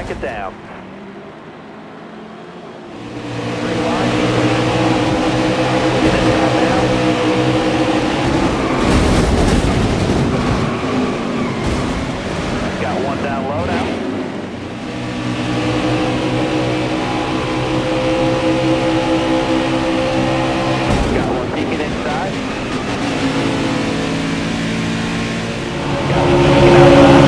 lock it down. Got one down low now. Got one peeking inside. Got one peeking outside.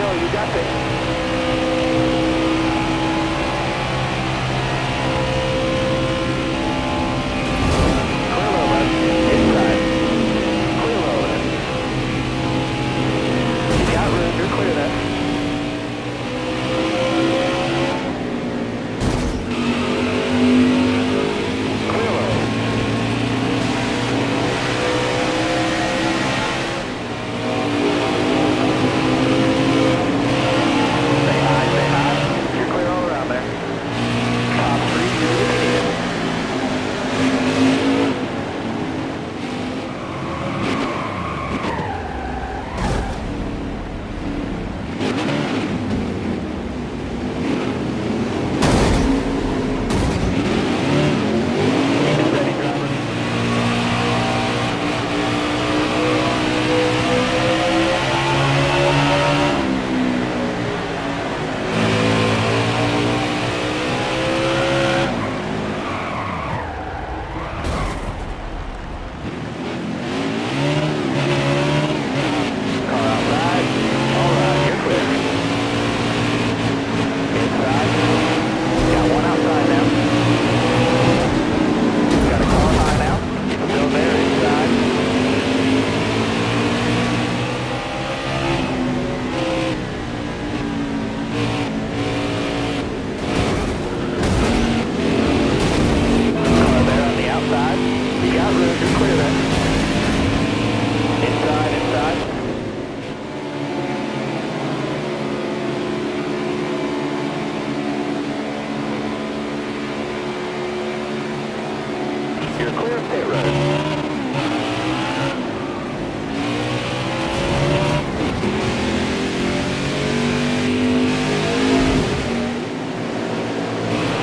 go. You got this. Clear low left. Inside. Clear low left. You got room. You're clear there. Clear low. Say hi, say hi. You're clear all around there. Top 3, you're leading. Steady, driver. Car outside. All right, you're clear. Inside. Got one outside now. Got a car high now. Still there inside. Car there on the outside. You got room. You're clear there. Inside, inside. You're clear of pit road.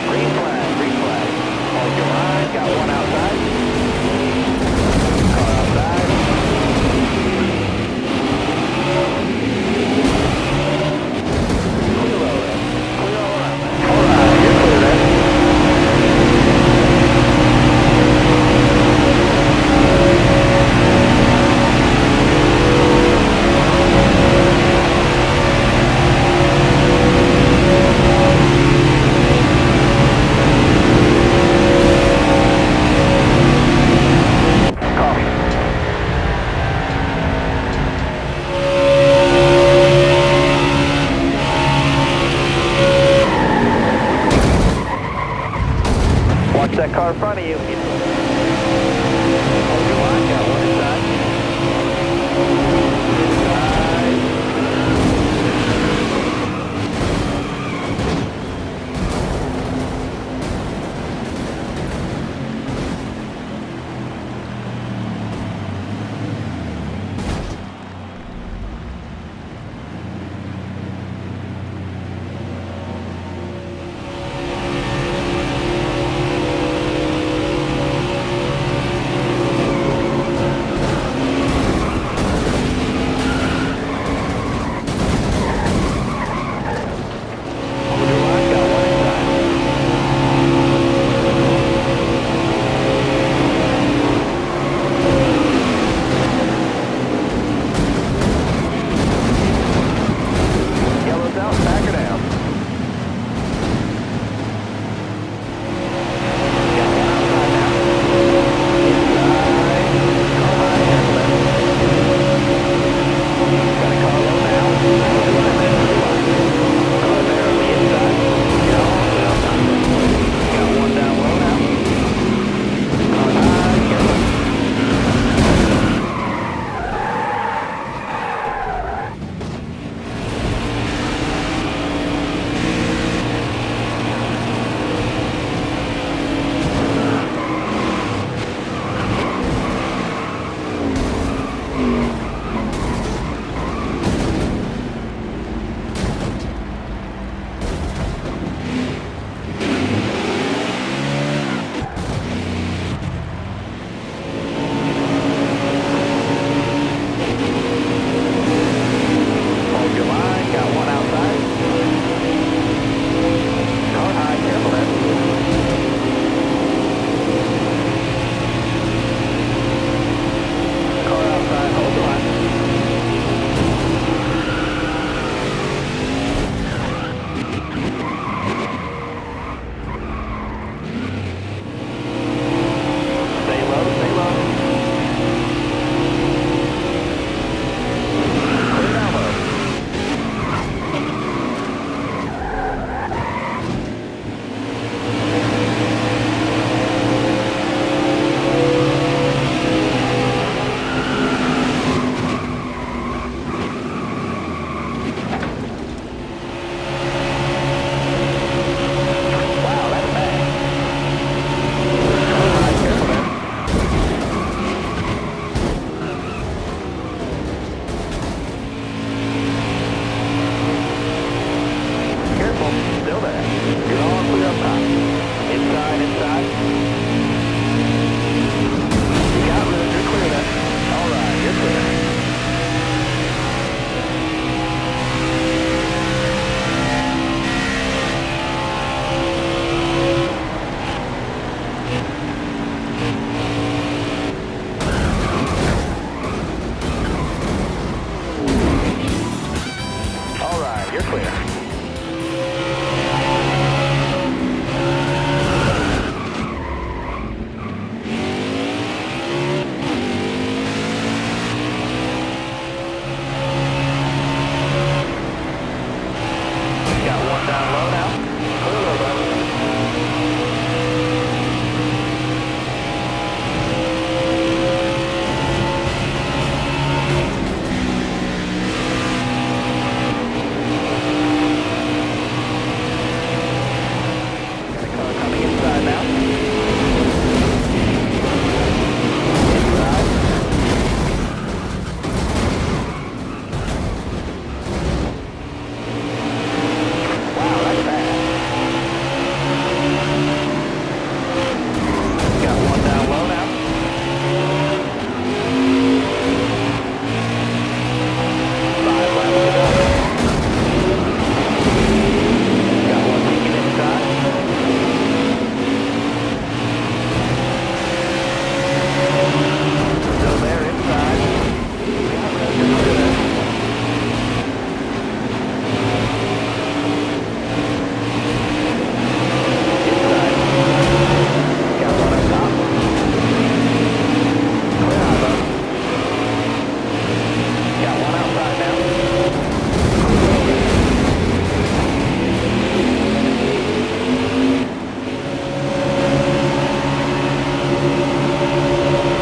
Green flag, green flag. Hold your line. Got one outside. Car outside. Clear low there. Clear all around there. All right, you're clear there. Copy. Watch that car in front of you. Hold your line. Got one inside. Inside. clear. Got one down low now. Clear low, bud. Got a car coming inside now. Inside. Wow, that's fast. Got one down low now. Five laps to go. Got one peeking inside. Still there inside. Got room to clear there. Inside. Got one up top. Clear high, bud. Got one outside now.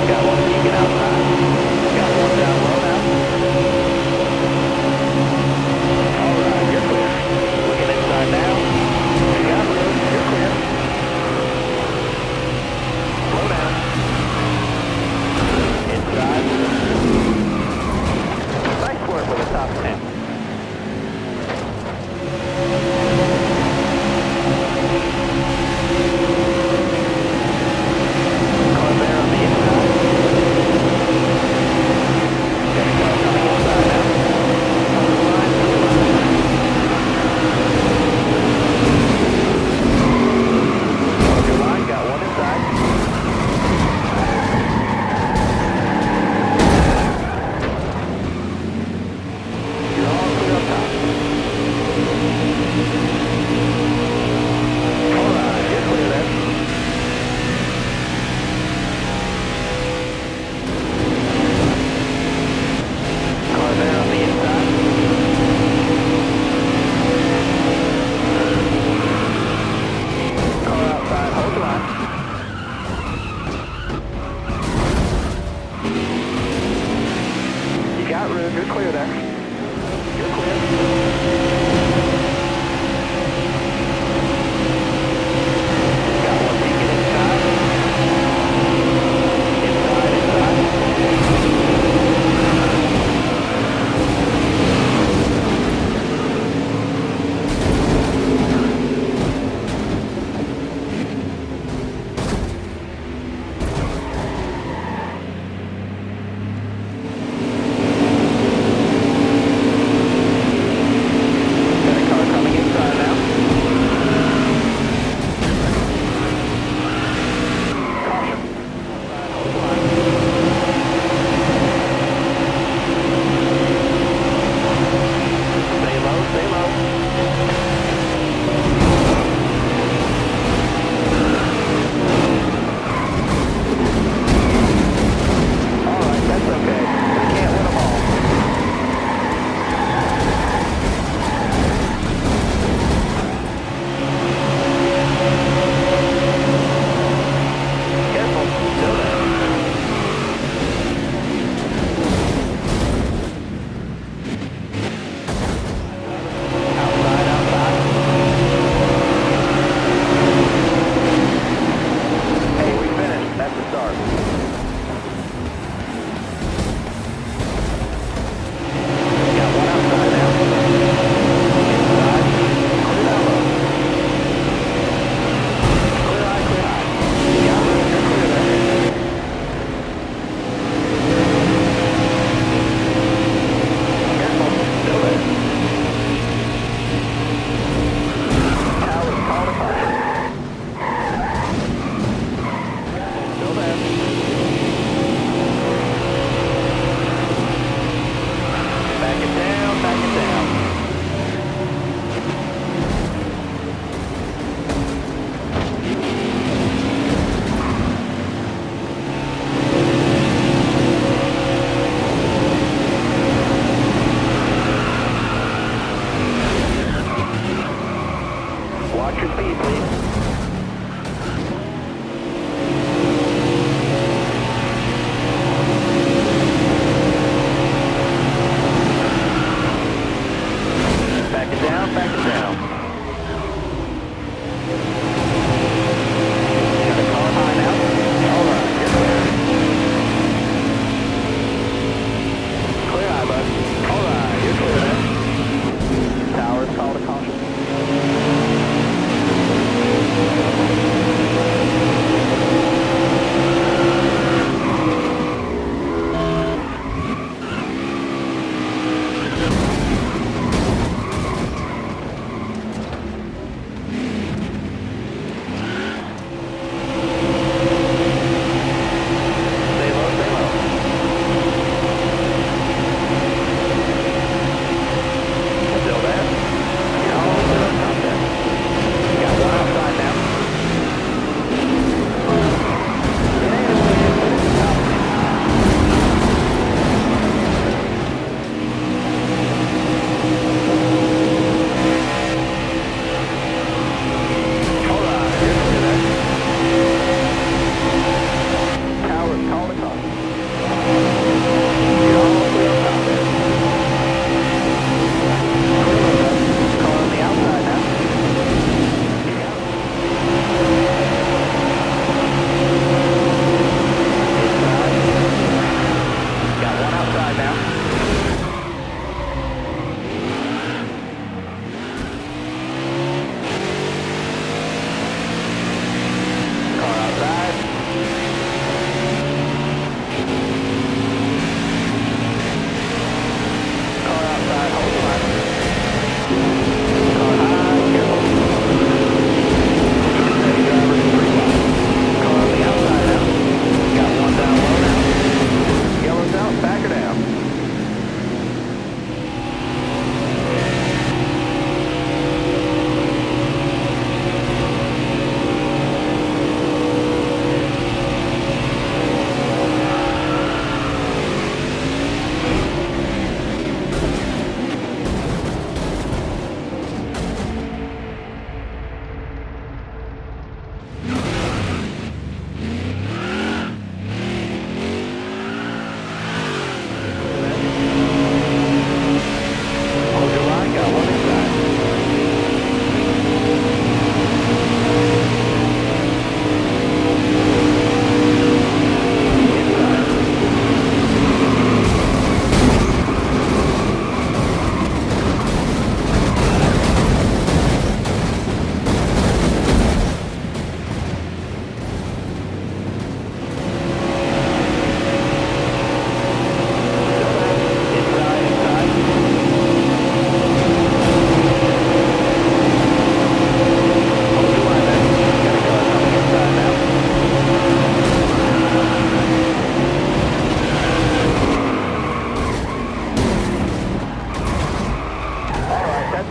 Got one peeking outside. Got one down low now. All right, you're clear. Looking inside now. You got room. You're clear. Slow down. Inside. Nice work with the top 10. Car there on the inside. Got a car coming inside now. Clear line, clear line. Clear line, got one inside. You're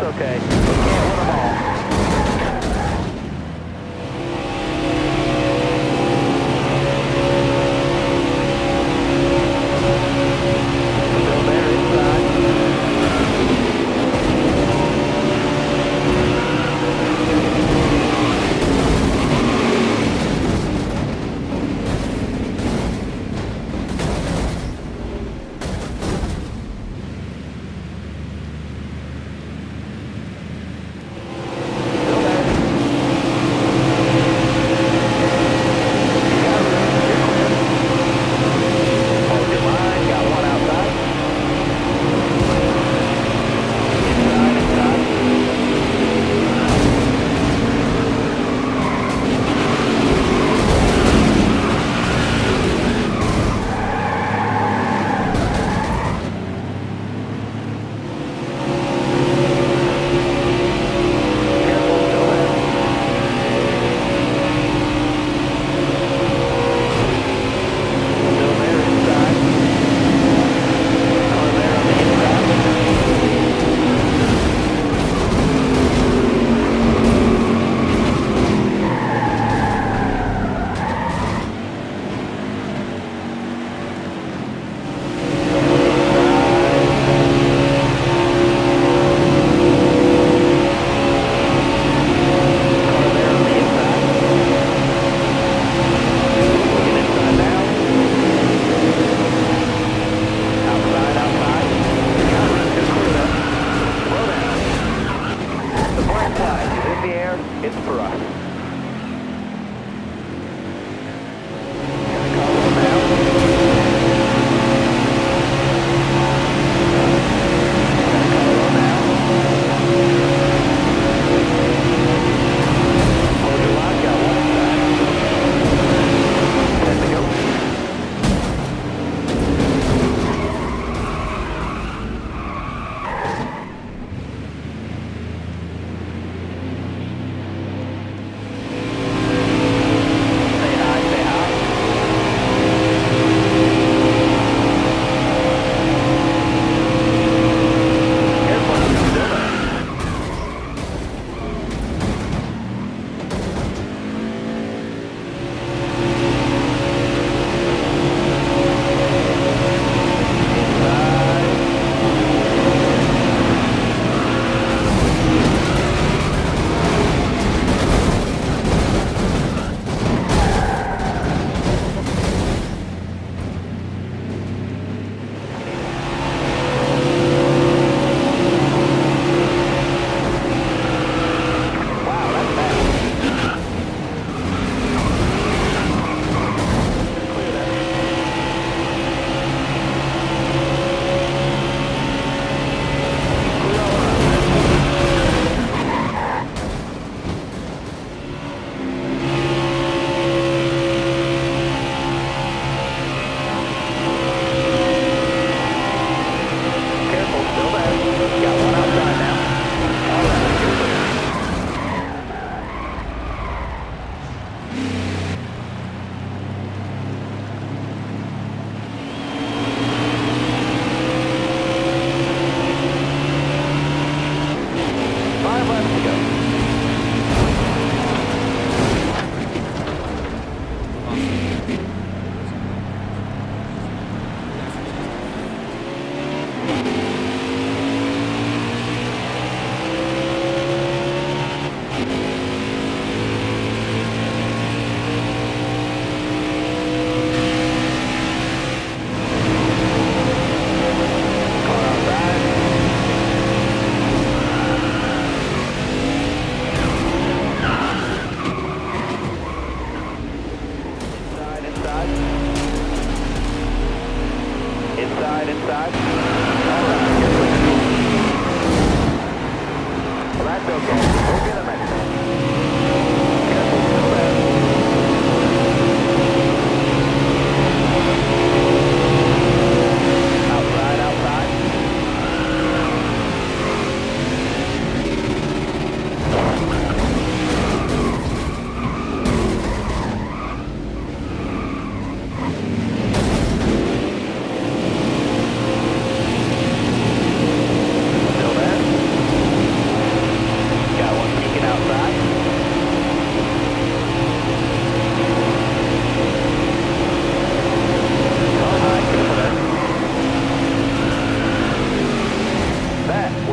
That's okay. We can't win them all. Still there inside.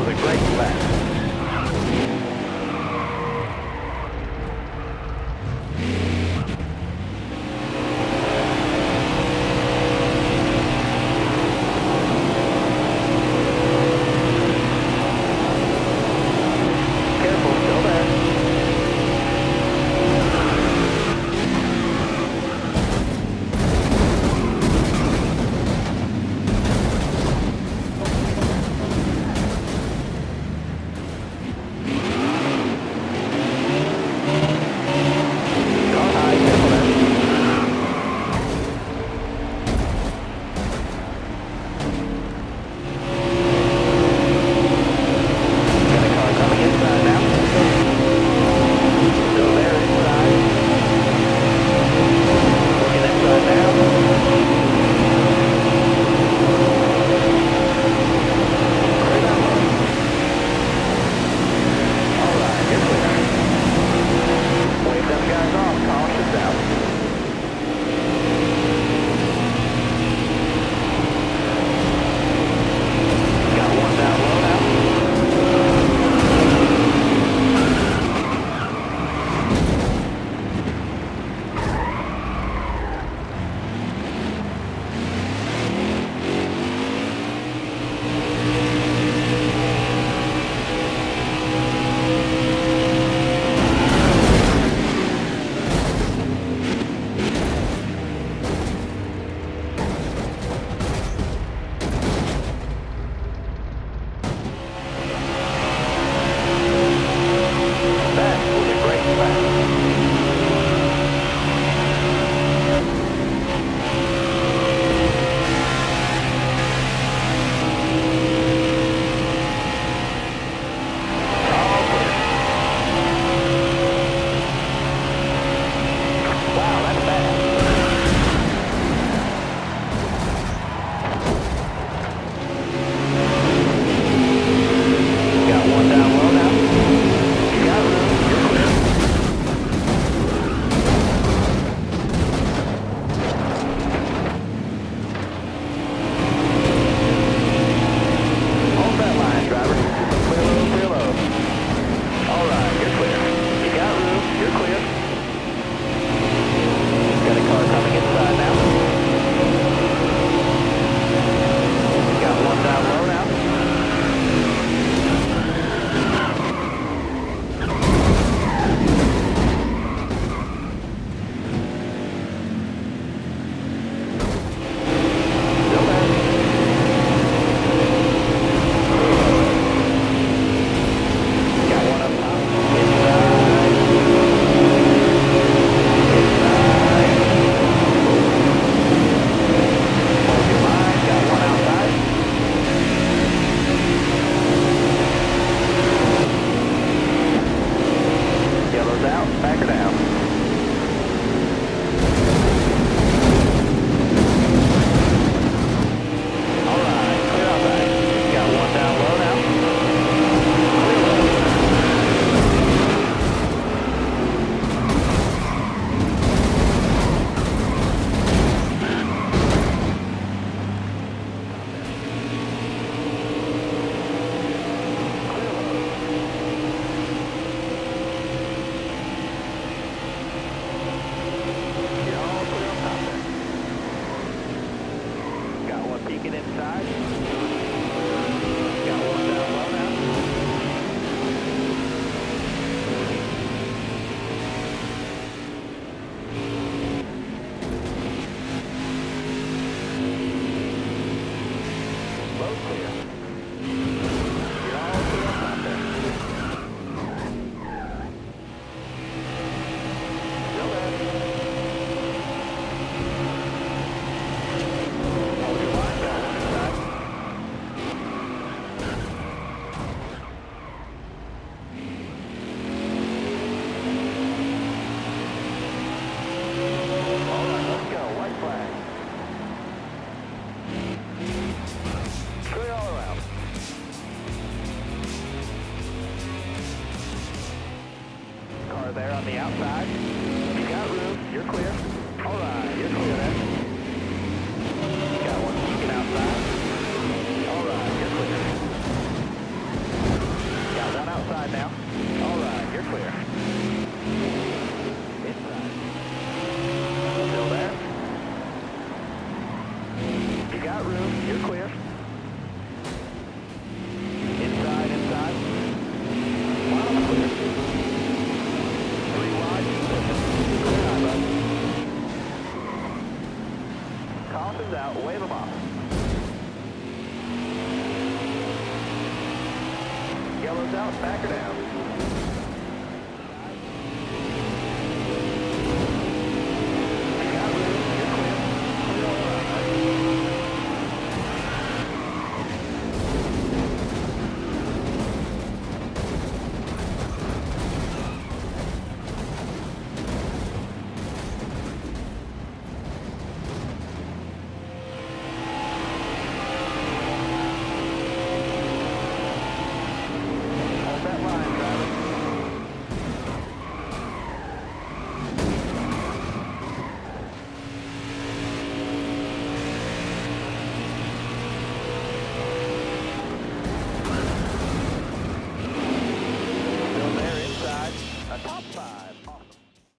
a great lap. Careful, still there. Car high, careful there. Got a car coming inside now. Still there inside. Looking inside now. Clear down low. All right, you're clear. Wave them guys off. Caution's out. Got one down low now. That was a great lap. All clear. Wow, that's bad. Got one down low now. You got room. You're clear. Hold that line, driver. Clear low. All right, you're clear. You got room. You're clear. Got a car coming inside now. Got one down low now. Still there. Got one up top. Inside. Inside. Hold your line. Got one outside. Yellow's out. Back her down. All right. Clear outside. Got one down low now. Clear low. You're all clear on top there. Got one peeking inside. Got one down low now. Low clear. You're all clear on top there. Still there. Hold your line down inside. All right, let's go. White flag. Clear all around. Car there on the outside. You got room. You're clear. All right, you're clear then. Got one peeking outside. All right, you're clear. going outside now. All right, you're clear. Inside. Still there. You got room, you're clear. Inside, inside. Final clear. 3 wide, clear high, bud. Caution's out, wave them off. Yellow's out, back her down. You got room, you're clear. Clear all right. Hold that line, Travis. Still there inside. A top 5.